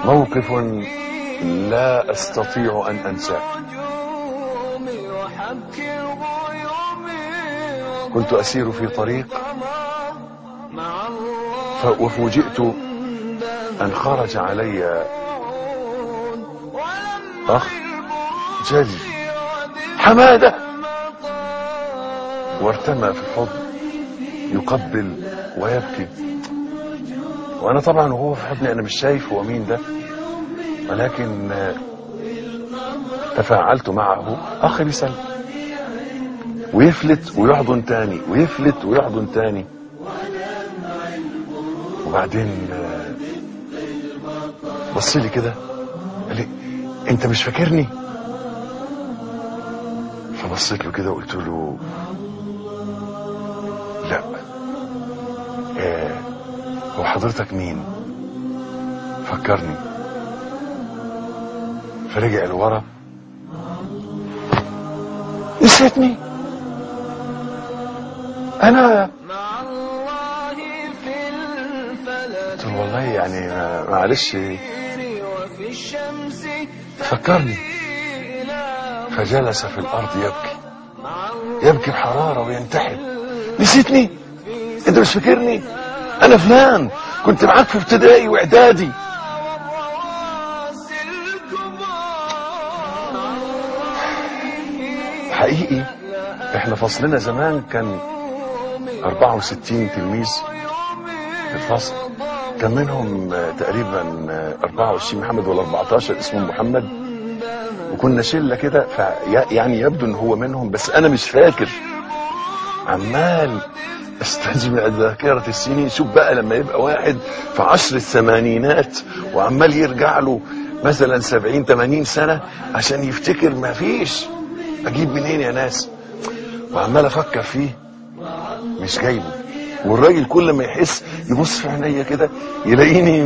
موقف لا أستطيع أن أنساه. كنت أسير في طريق وفوجئت أن خرج علي أخ جلي حمادة، وارتمى في الحضن يقبل ويبكي، وأنا طبعا وهو في حضني أنا مش شايف هو مين ده، ولكن تفاعلت معه. أخي بيسلم ويفلت ويحضن تاني ويفلت ويحضن تاني، وبعدين بص لي كده قال لي انت مش فاكرني؟ فبصيت له كده وقلت له لا. هو حضرتك مين؟ فكرني. فرجع لورا. نسيتني؟ انا قلت له والله يعني معلش فكرني. فجلس في الارض يبكي بحرارة وينتحب. نسيتني؟ انت مش فاكرني؟ انا فلان كنت معاك في ابتدائي واعدادي. حقيقي احنا فصلنا زمان كان 64 تلميذ في الفصل، كان منهم تقريبا 24 محمد ولا 14 اسمه محمد، وكنا شله كده، يعني يبدو ان هو منهم بس انا مش فاكر. عمال استجمع ذاكرة السنين. شوف بقى لما يبقى واحد في عشر الثمانينات وعمال يرجع له مثلا 70-80 سنة عشان يفتكر، ما فيش. اجيب منين يا ناس؟ وعمال افكر فيه مش جايبه. والراجل كل ما يحس يبص في عينيا كده يلاقيني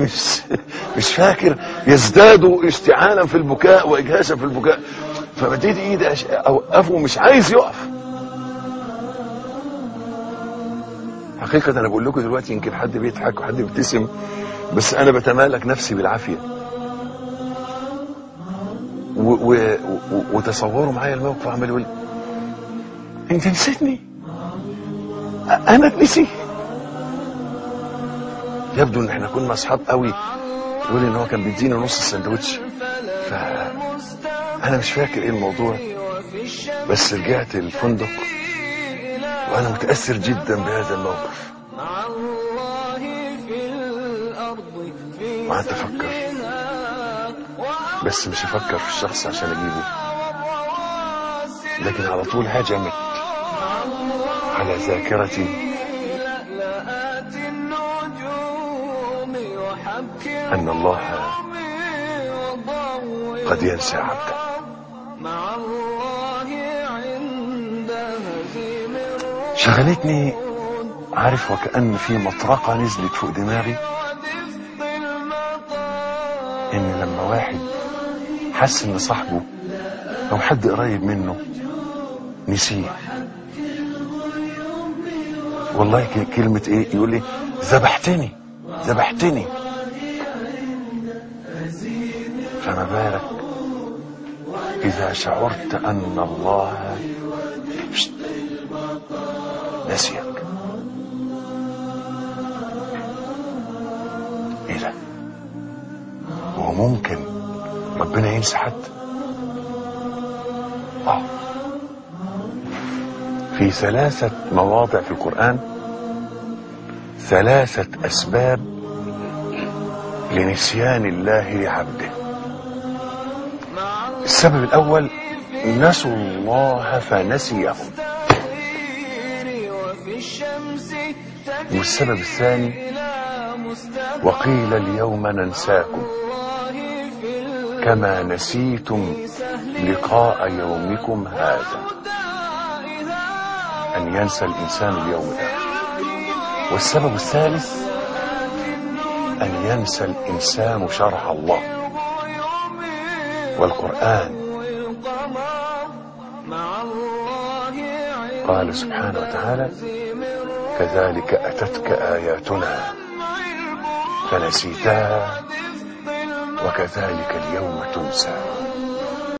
مش فاكر، يزداد اشتعالا في البكاء واجهاشا في البكاء. فبديت ايدي اوقفه مش عايز يقف. حقيقة انا بقول لكم دلوقتي يمكن حد بيضحك وحد بيبتسم، بس انا بتمالك نفسي بالعافية. وتصوروا معايا الموقف، عمال يقول انت نسيتني؟ انا اتنسي؟ يبدو ان احنا كنا اصحاب قوي. يقول ان هو كان بيدينا نص السندوتش، فانا مش فاكر ايه الموضوع، بس رجعت الفندق وانا متأثر جدا بهذا الموقف. وقعدت افكر، بس مش افكر في الشخص عشان اجيبه، لكن على طول هجمت على ذاكرتي ان الله قد ينسى عبده. شغلتني، عارف، وكأن في مطرقة نزلت فوق دماغي، ان لما واحد حس ان صاحبه او حد قريب منه نسيه، والله كلمة ايه، يقول لي ذبحتني. فما بالك اذا شعرت ان الله نسيك. ايه ده؟ هو ممكن ربنا ينسى حد؟ في 3 مواضع في القرآن 3 أسباب لنسيان الله لعبده. السبب الأول نسوا الله فنسيهم، والسبب الثاني وقيل اليوم ننساكم كما نسيتم لقاء يومكم هذا، أن ينسى الإنسان اليوم الآخر. والسبب الثالث أن ينسى الإنسان شرع الله والقرآن. قال سبحانه وتعالى كذلك أتتك آياتنا فنسيتها وكذلك اليوم تنسى.